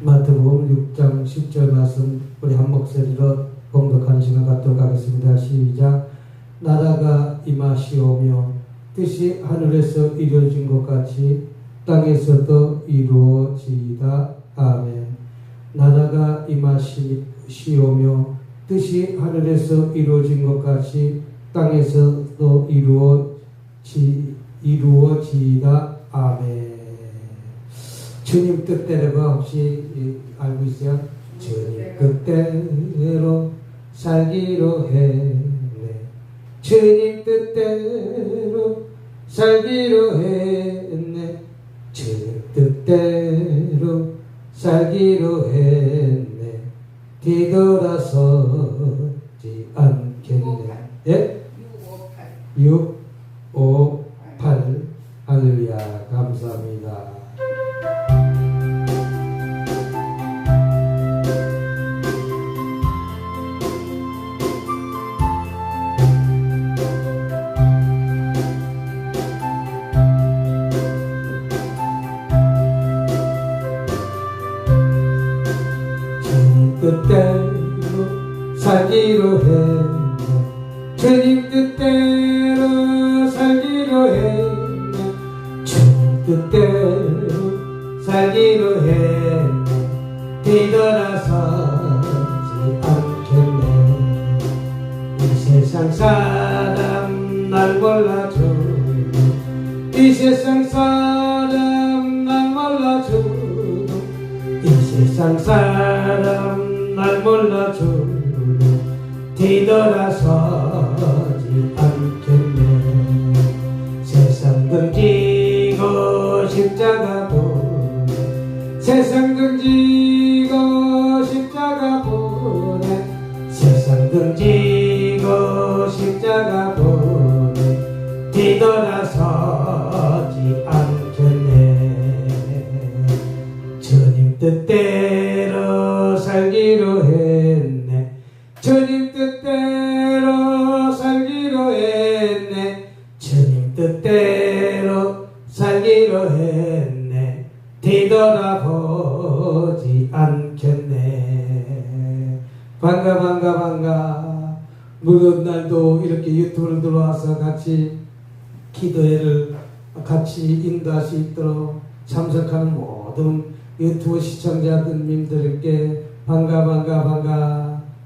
마태복음 6장 10절 말씀 우리 한 목소리로 봉독하는 시간 갖도록 하겠습니다. 시작. 나라가 임하시오며 뜻이 하늘에서 이루어진 것 같이 땅에서도 이루어지이다. 아멘. 나라가 임하시오며 뜻이 하늘에서 이루어진 것 같이 땅에서도 이루어지이다. 아멘. 주님 뜻대로가 혹시 알고 있어요? 주님 뜻대로 살기로 했네. 주님 뜻대로 살기로 했네. 주님 뜻대로 살기로 했네. 뒤돌아서지 않겠네. 예? 6, 5, 8. 할렐루야. 감사합니다. 뜻대로 살기로 했네. 주님 뜻대로 살기로 했네. 주님 뜻대로 살기로 했네. 뒤돌아서지 않겠네. 이 세상 사람 날 몰라줘도 이 세상 사람 날 몰라줘도 이 세상 사람 날 몰라줘도 뒤돌아서지 않겠네. 세상 등지고 십자가 보내. 세상 등지고 십자가 보내. 세상 등지고 십자가 보내. 뒤돌아서지 않겠네. 주님 뜻대로 살기로 했네. 주님 뜻대로 살기로 했네. 주님 뜻대로 살기로 했네. 뒤돌아보지 않겠네. 반가. 무더운 날도 이렇게 유튜브를 들어와서 같이 기도회를 같이 인도할 수 있도록 참석하는 모든 유튜브 시청자님들께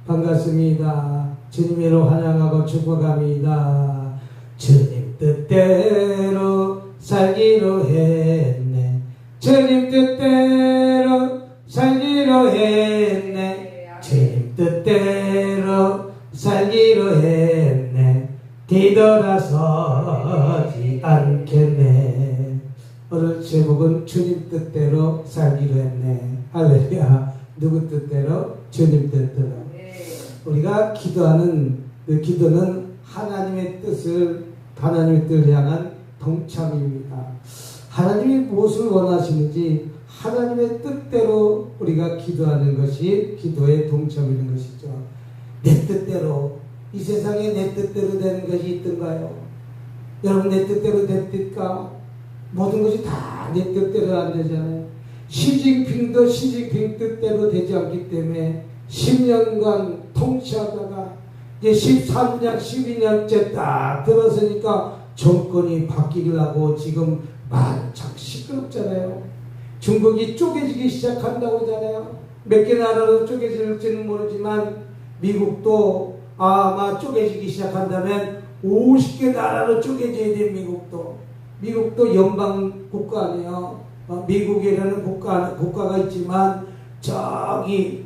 반갑습니다. 주님으로 환영하고 축복합니다. 주님 뜻대로 살기로 했네. 주님 뜻대로 살기로 했네. 주님 뜻대로 살기로 했네. 뒤돌아서지 않겠네. 오늘 제목은 주님 뜻대로 살기로 했네. 할렐루야. 누구 뜻대로? 주님 뜻대로. 우리가 기도하는 그 기도는 하나님의 뜻을 향한 동참입니다. 하나님이 무엇을 원하시는지 하나님의 뜻대로 우리가 기도하는 것이 기도의 동참이라는 것이죠. 내 뜻대로, 이 세상에 내 뜻대로 되는 것이 있던가요? 여러분, 내 뜻대로 됩니까? 모든 것이 다 내 뜻대로 안 되잖아요. 시진핑도 시진핑 뜻대로 되지 않기 때문에 10년간 통치하다가 이제 13년, 12년째 딱 들어서니까 정권이 바뀌려고 지금 만창 시끄럽잖아요. 중국이 쪼개지기 시작한다고 하잖아요. 몇 개 나라로 쪼개질지는 모르지만 미국도 아마 쪼개지기 시작한다면 50개 나라로 쪼개져야 돼. 미국도 연방 국가 아니에요. 미국이라는 국가가 있지만 저기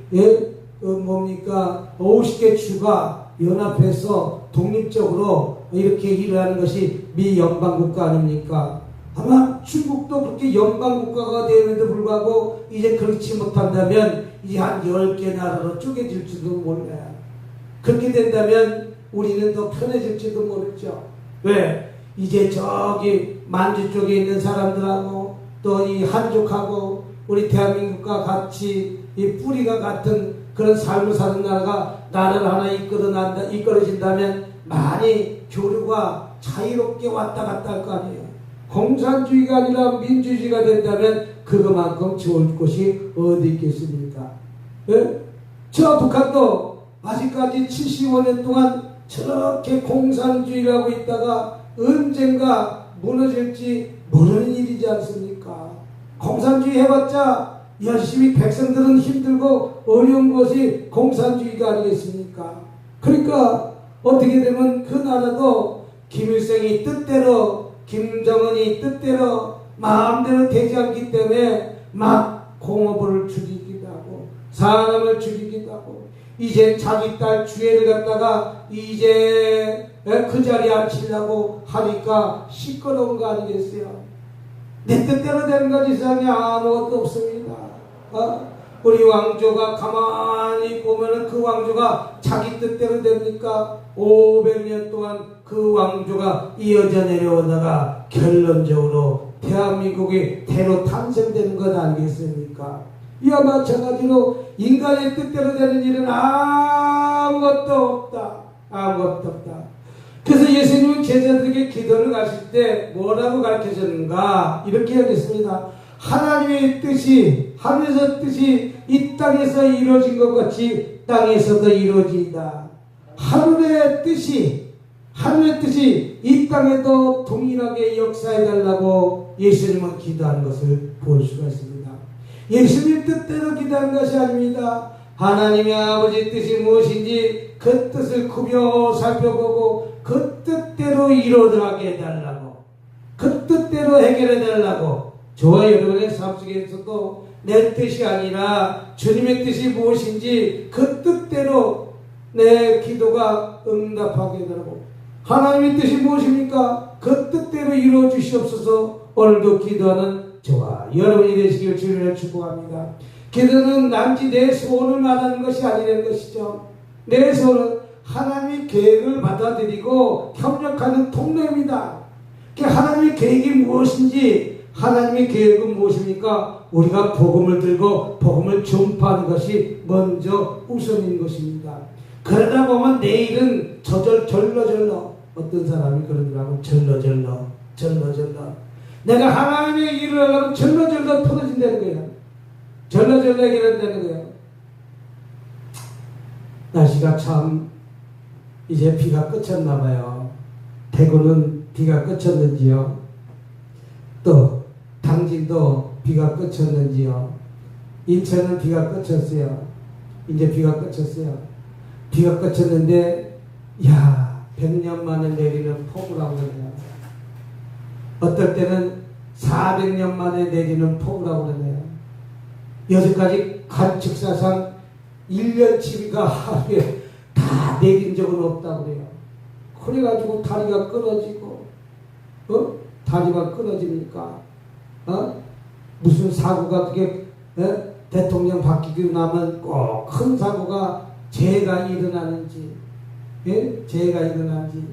50개 주가 연합해서 독립적으로 이렇게 일을 하는 것이 미 연방 국가 아닙니까? 아마 중국도 그렇게 연방 국가가 되는데도 불구하고 이제 그렇지 못한다면 이제 한 10개 나라로 쪼개질지도 몰라요. 그렇게 된다면 우리는 더 편해질지도 모르죠. 왜? 이제 저기 만주 쪽에 있는 사람들하고 또 이 한족하고 우리 대한민국과 같이 이 뿌리가 같은 그런 삶을 사는 나라를 하나 이끌어진다면 많이 교류가 자유롭게 왔다 갔다 할 거 아니에요. 공산주의가 아니라 민주주의가 된다면 그 그것만큼 좋을 곳이 어디 있겠습니까? 예? 저 북한도 아직까지 75년 동안 저렇게 공산주의라고 있다가 언젠가 무너질지 모르는 일이지 않습니까? 공산주의 해봤자 열심히 백성들은 힘들고 어려운 것이 공산주의가 아니겠습니까? 그러니까 어떻게 되면 그 나라도 김일성이 뜻대로 김정은이 뜻대로 마음대로 되지 않기 때문에 막 공업을 죽이기도 하고 사람을 죽이기도 하고 이제 자기 딸 주애를 갖다가 이제 그 자리에 앉히려고 하니까 시끄러운 거 아니겠어요? 내 뜻대로 되는 건 세상에 아무것도 없습니다. 우리 왕조가 가만히 보면은 그 왕조가 자기 뜻대로 됩니까? 500년 동안 그 왕조가 이어져 내려오다가 결론적으로 대한민국이 대로 탄생되는 것 아니겠습니까? 이와 마찬가지로 인간의 뜻대로 되는 일은 아무것도 없다. 아무것도 없다. 그래서 예수님은 제자들에게 기도를 가실 때 뭐라고 가르쳐줬는가? 이렇게 하겠습니다. 하나님의 뜻이 하늘에서 뜻이 이 땅에서 이루어진 것 같이 땅에서도 이루어진다. 하늘의 뜻이 이 땅에도 동일하게 역사해달라고 예수님은 기도한 것을 볼 수가 있습니다. 예수님 뜻대로 기도한 것이 아닙니다. 하나님의 아버지 뜻이 무엇인지 그 뜻을 구겨 살펴보고 그 뜻대로 이루어가게 해달라고, 그 뜻대로 해결해달라고. 저와 여러분의 삶 속에서도 내 뜻이 아니라 주님의 뜻이 무엇인지 그 뜻대로 내 기도가 응답하게 해달라고. 하나님의 뜻이 무엇입니까? 그 뜻대로 이루어 주시옵소서. 오늘도 기도하는 저와 여러분이 되시길 주님을 축복합니다. 기도는 단지 내 소원을 말하는 것이 아니라는 것이죠. 내 소원은 하나님의 계획을 받아들이고 협력하는 통로입니다. 하나님의 계획이 무엇인지, 하나님의 계획은 무엇입니까? 우리가 복음을 들고 복음을 전파하는 것이 먼저 우선인 것입니다. 그러다 보면 내일은 절러절러 어떤 사람이 그러더라고. 절러절러 내가 하나님의 일을 하려면 절러절러 풀어진다는 거예요. 절러절러 해결한다는 거예요. 날씨가 참 이제 비가 그쳤나 봐요. 대구는 비가 그쳤는지요? 또 당진도 비가 그쳤는지요? 인천은 비가 그쳤어요. 이제 비가 그쳤어요. 비가 그쳤는데 100년 만에 내리는 폭우라고 그러네요. 어떨 때는 400년 만에 내리는 폭우라고 그러네요. 여기까지 관측사상 1년치가 하루에 다 내린 적은 없다고 그래요. 그래가지고 다리가 끊어지고, 다리가 끊어지니까, 무슨 사고가 그게, 대통령 바뀌고 나면 꼭 큰 사고가 재해가 일어나는지, 재해가 일어나는지,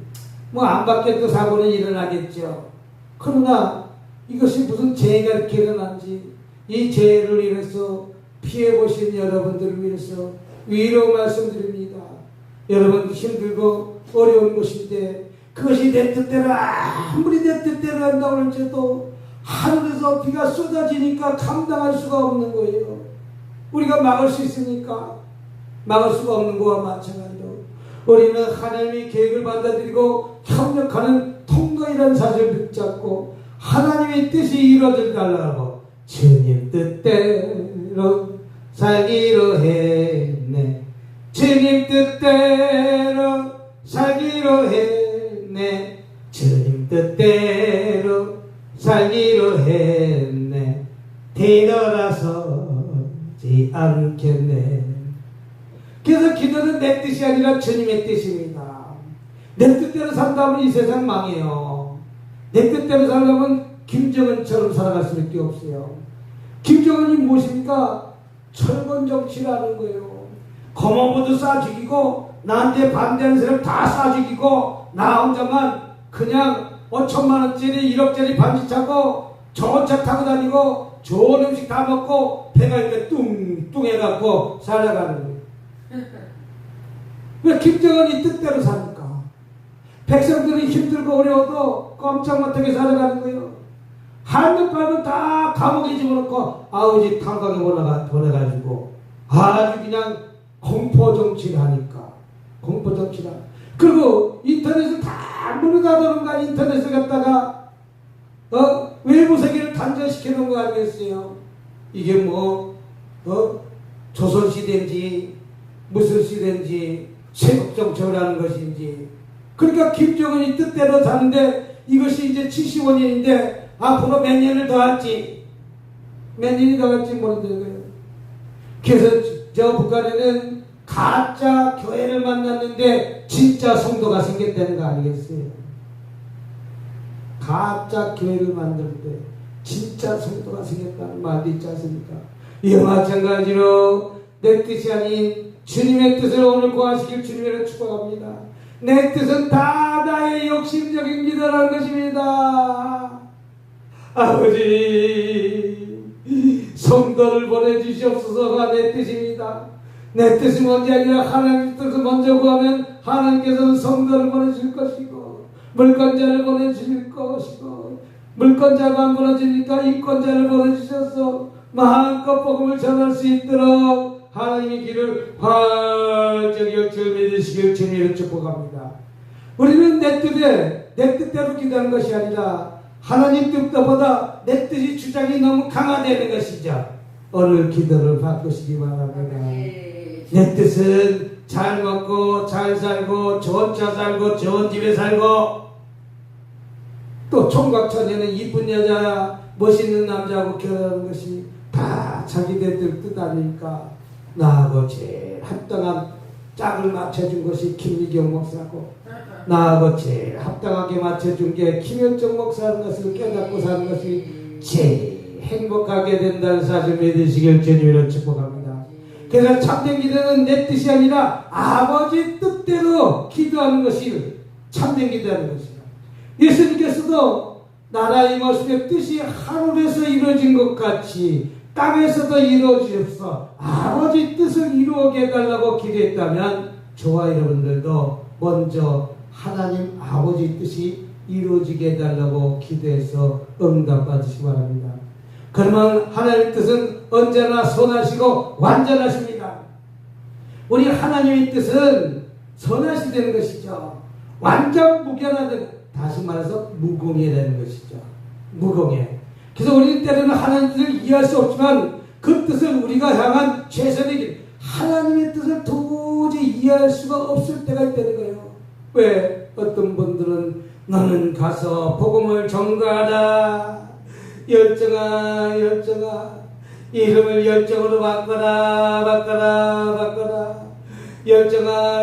안 바뀌어도 사고는 일어나겠죠. 그러나 이것이 무슨 재해가 이렇게 일어난지, 이 재해를 인해서 피해보신 여러분들을 위해서 위로 말씀드립니다. 여러분 힘들고 어려운 것인데 그것이 내 뜻대로 아무리 내 뜻대로 한다고 할지라도 하늘에서 비가 쏟아지니까 감당할 수가 없는 거예요. 우리가 막을 수 있으니까 막을 수가 없는 거와 마찬가지로 우리는 하나님의 계획을 받아들이고 협력하는 통로이라는 사실을 붙잡고 하나님의 뜻이 이루어질 달라고 주님 뜻대로 살기로 했네. 주님 뜻대로 살기로 했네. 주님 뜻대로 살기로 했네. 뒤돌아서지 않겠네. 그래서 기도는 내 뜻이 아니라 주님의 뜻입니다. 내 뜻대로 산다면 이 세상 망해요. 내 뜻대로 살려면 김정은처럼 살아갈 수밖에 없어요. 김정은이 무엇입니까? 철권 정치라는 거예요. 검어부도 쏴 죽이고 나한테 반대하는 사람 다 쏴 죽이고 나 혼자만 그냥 5천만 원짜리 1억짜리 반지 차고 좋은 차 타고 다니고 좋은 음식 다 먹고 배가 이렇게 뚱뚱해갖고 살아가는 거예요. 왜 김정은이 뜻대로 사니까? 백성들이 힘들고 어려워도 꼼짝 못하게 살아가는 거예요. 한눈 팔고 다 감옥에 집어넣고 아버지 탄광에 보내가지고 아주 그냥 공포 정치를 하니까 공포 정치를 그리고 인터넷을 다 문을 닫아놓은 거 인터넷을 갖다가 외부 세계를 단절시켜 놓은 거 아니겠어요? 이게 뭐 조선시대인지 무슨 시대인지 세국 정책을 하는 것인지 그러니까 김정은이 뜻대로 사는데 이것이 이제 75년인데 앞으로 몇 년을 더 할지 몇 년이 더 할지 모르는 그래서 저 북한에는 가짜 교회를 만났는데 진짜 성도가 생겼다는 거 아니겠어요? 가짜 교회를 만드는데 진짜 성도가 생겼다는 말도 있지 않습니까? 이와 마찬가지로 내 뜻이 아닌 주님의 뜻을 오늘 구하시길 주님으로 축복합니다. 내 뜻은 다 나의 욕심적인 기도라는 것입니다. 아버지 성도를 보내주시옵소서가 내 뜻입니다. 내 뜻이 뭔지 아니라 하나님 뜻을 먼저 구하면 하나님께서는 성도를 보내주실 것이고 물권자를 보내주실 것이고 물권자가 안 보내주니까 인권자를 보내주셔서 마음껏 복음을 전할 수 있도록 하나님의 길을 활짝 열줄 믿으시길 주님으로 축복합니다. 우리는 내 뜻대로 기도하는 것이 아니라 하나님 뜻보다 내 뜻이 주장이 너무 강화되는 것이죠. 오늘 기도를 바꾸시기 바랍니다. 내 뜻은 잘 먹고 잘 살고 좋은 차 살고 좋은 집에 살고 또 총각처녀는 이쁜 여자 멋있는 남자하고 결혼하는 것이 다 자기들 뜻 아니니까 나하고 제일 합당한 짝을 맞춰준 것이 김미경 목사고 나하고 제일 합당하게 맞춰준 게 김현정 목사라는 것을 깨닫고 사는 것이 제일 행복하게 된다는 사실 믿으시길 주님으로 축복합니다. 그래서 참된 기도는 내 뜻이 아니라 아버지 뜻대로 기도하는 것이 참된 기도하는 것이다. 예수님께서도 나라의 모습의 뜻이 하늘에서 이루어진 것 같이 땅에서도 이루어지옵소서 아버지 뜻을 이루게 해달라고 기도했다면 저와 여러분들도 먼저 하나님 아버지 뜻이 이루어지게 해달라고 기도해서 응답 받으시기 바랍니다. 그러면 하나님의 뜻은 언제나 선하시고 완전하십니다. 우리 하나님의 뜻은 선하시되는 것이죠. 완전 무견하된, 다시 말해서 무공해되는 것이죠. 무공해. 그래서 우리는 때로는 하나님의 뜻을 이해할 수 없지만 그 뜻을 우리가 향한 최선의 길, 하나님의 뜻을 도저히 이해할 수가 없을 때가 있다는 거예요. 왜? 어떤 분들은 너는 가서 복음을 전가하라. 열정아 이름을 열정으로 바꿔라. 열정아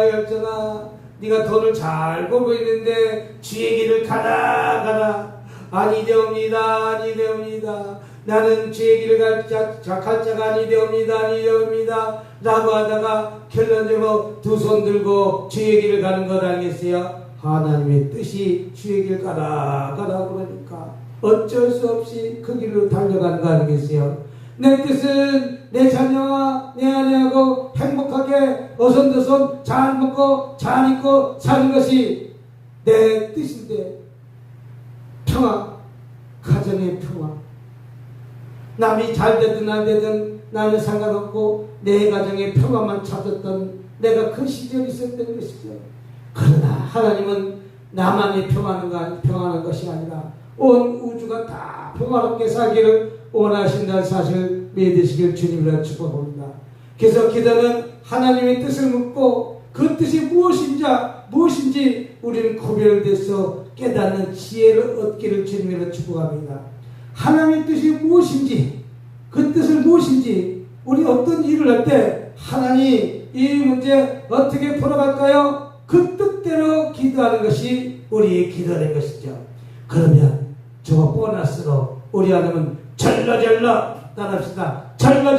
네가 돈을 잘 벌고 있는데 주의 길을 가라. 아니 되옵니다. 나는 주의 길을 갈 자가 아니 되옵니다. 라고 하다가 결론적으로 두 손 들고 주의 길을 가는 것 아니겠어요? 하나님의 뜻이 주의 길 가라 그러니까 어쩔 수 없이 그 길로 달려가는 거 아니겠어요? 내 뜻은 내 자녀와 내 아내하고 행복하게 어선저선 잘 먹고 잘 입고 사는 것이 내 뜻인데 평화, 가정의 평화. 남이 잘 되든 안 되든 나는 상관없고 내 가정의 평화만 찾았던 내가 그 시절이 있었던 것이죠. 그러나 하나님은 나만이 평안한 것이 아니라 온 우주가 다 평화롭게 살기를 원하신다는 사실을 믿으시길 주님으로 축복합니다. 그래서 기도는 하나님의 뜻을 묻고 그 뜻이 무엇인지 우리는 구별돼서 깨닫는 지혜를 얻기를 주님으로 축복합니다. 하나님의 뜻이 무엇인지, 그 뜻을 무엇인지, 우리 어떤 일을 할 때 하나님 이 문제 어떻게 풀어갈까요? 그 뜻대로 기도하는 것이 우리의 기도된 것이죠. 그러면 저 보너스로 우리 하나님은 절로 따라합시다. 절로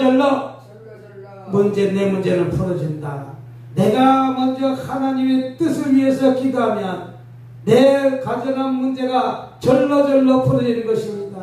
내 문제는 풀어진다. 내가 먼저 하나님의 뜻을 위해서 기도하면 내 가정한 문제가 절로 풀어지는 것입니다.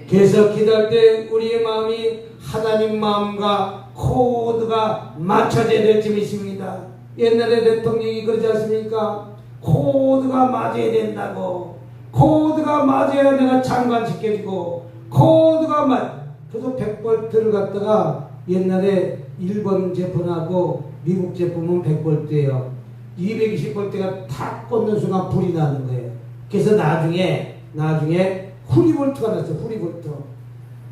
그래서 기도할 때 우리의 마음이 하나님 마음과 코드가 맞춰져야 될 점이 있습니다. 옛날에 대통령이 그러지 않습니까? 코드가 맞아야 된다고. 코드가 맞아야 내가 장관 시켜주고 코드가 그래서 100볼트를 갖다가 옛날에 일본 제품하고 미국 제품은 100볼트예요. 220볼트가 탁 꽂는 순간 불이 나는 거예요. 그래서 나중에 후리볼트가 났어요. 후리볼트.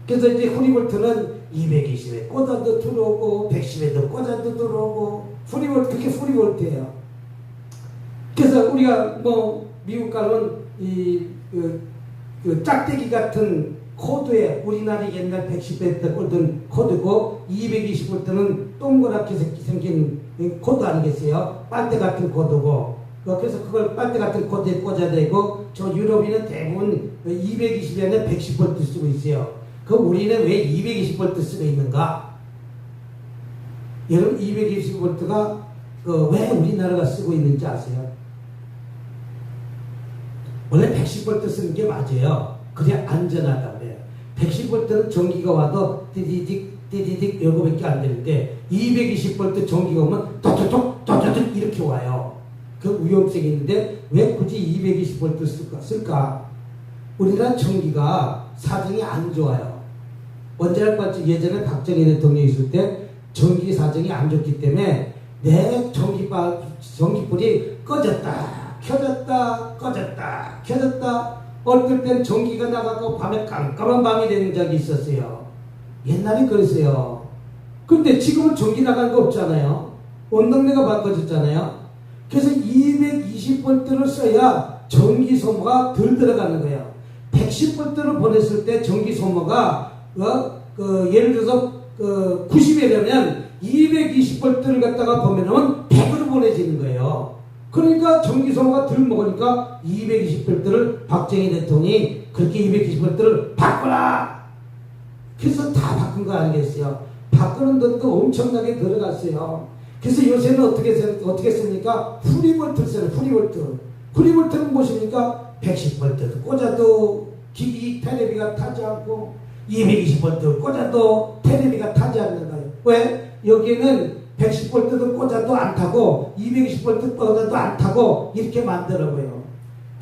그래서 이제 후리볼트는 220에 꽂아도 들어오고 110에도 꽂아도 들어오고 후리볼트, 그게 후리볼트예요. 그래서 우리가 뭐 미국 가면 그 짝대기 같은 코드에 우리나라 옛날 110배 때 꽂던 코드고 220볼트는 동그랗게 생긴 코드 아니겠어요? 빨대 같은 코드고 그래서 그걸 빨대 같은 코드에 꽂아야 되고 저 유럽인은 대부분 220에는 110볼트 쓰고 있어요. 그럼 우리는 왜 220볼트 쓰고 있는가? 여러분 220볼트가 왜 우리나라가 쓰고 있는지 아세요? 원래 110볼트 쓰는 게 맞아요. 그래야 안전하다 그래요. 110볼트는 전기가 와도 띠디딕 요거밖에 안 되는데 220볼트 전기가 오면 또또또 이렇게 와요. 그 위험성이 있는데 왜 굳이 220볼트 쓸까? 우리나라 전기가 사정이 안 좋아요. 예전에 박정희 대통령이 있을 때 전기 사정이 안 좋기 때문에 내 전기불이 꺼졌다 켜졌다 어떨 땐 전기가 나가고 밤에 깜깜한 밤이 되는 적이 있었어요. 옛날에 그랬어요. 근데 지금은 전기 나가는 거 없잖아요. 온도계가 바꿔졌잖아요. 그래서 220볼트를 써야 전기 소모가 덜 들어가는 거예요. 110볼트를 보냈을 때 전기 소모가 예를 들어서 90이라면 220볼트를 갖다가 보면은 100으로 보내지는 거예요. 그러니까 전기 소모가 덜 먹으니까 220볼트를 박정희 대통령이 그렇게 220볼트를 바꾸라! 그래서 다 바꾼 거 아니겠어요? 바꾸는 돈도 엄청나게 들어갔어요. 그래서 요새는 어떻게 씁니까? 후리볼트를 써요. 후리볼트는 무엇입니까? 110볼트 꽂아도 기기 테레비가 타지 않고 220볼트 꽂아도 테레비가 타지 않는 거예요. 왜? 여기에는 110볼트도 꽂아도 안 타고 220볼트 꽂아도 안 타고 이렇게 만들어봐요.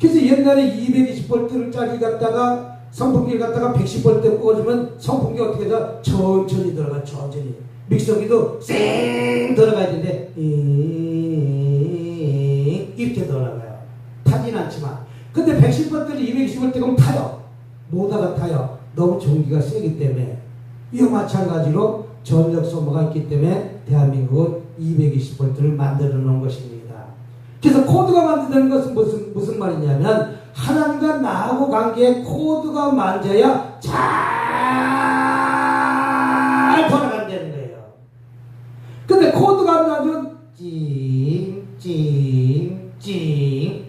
그래서 옛날에 220볼트를 짜리 갖다가 선풍기를 갖다가 110볼트 꽂으면 선풍기 어떻게 해서 천천히 들어가. 천천히 믹서기도 쌩 들어가야 되는데 이렇게 들어가요. 타진 않지만 근데 110볼트를 220볼트 그럼 타요. 모다가 타요. 너무 전기가 세기 때문에. 이와 마찬가지로 전력 소모가 있기 때문에 대한민국은 220볼트를 만들어 놓은 것입니다. 그래서 코드가 만드는 것은 무슨 말이냐면 하나님과 나하고 관계에 코드가 만져야 잘 돌아간다는 거예요. 근데 코드가 안 나면 찡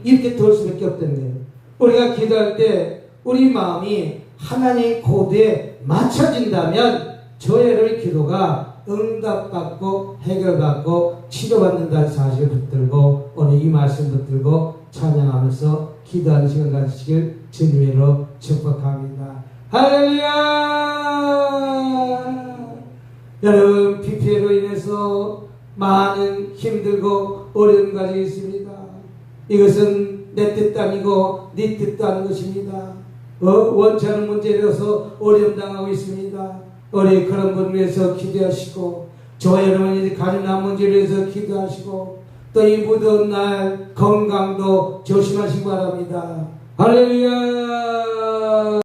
이렇게 돌 수밖에 없다는 거예요. 우리가 기도할 때 우리 마음이 하나님의 코드에 맞춰진다면 저희의 기도가 응답받고 해결받고 치료받는다는 사실을 붙들고 오늘 이 말씀 붙들고 찬양하면서 기도하는 시간 가지시길 주님으로 축복합니다. 할렐루야! 여러분 PPL로 인해서 많은 힘들고 어려움 가지고 있습니다. 이것은 내 뜻도 아니고 네 뜻도 아닌 것입니다. 원치 않은 문제라서 어려움 당하고 있습니다. 우리 그런 분을 위해서 기도하시고 저와 여러분이 가정난 문제를 위해서 기도하시고 또 이 무더운 날 건강도 조심하시기 바랍니다. 할렐루야.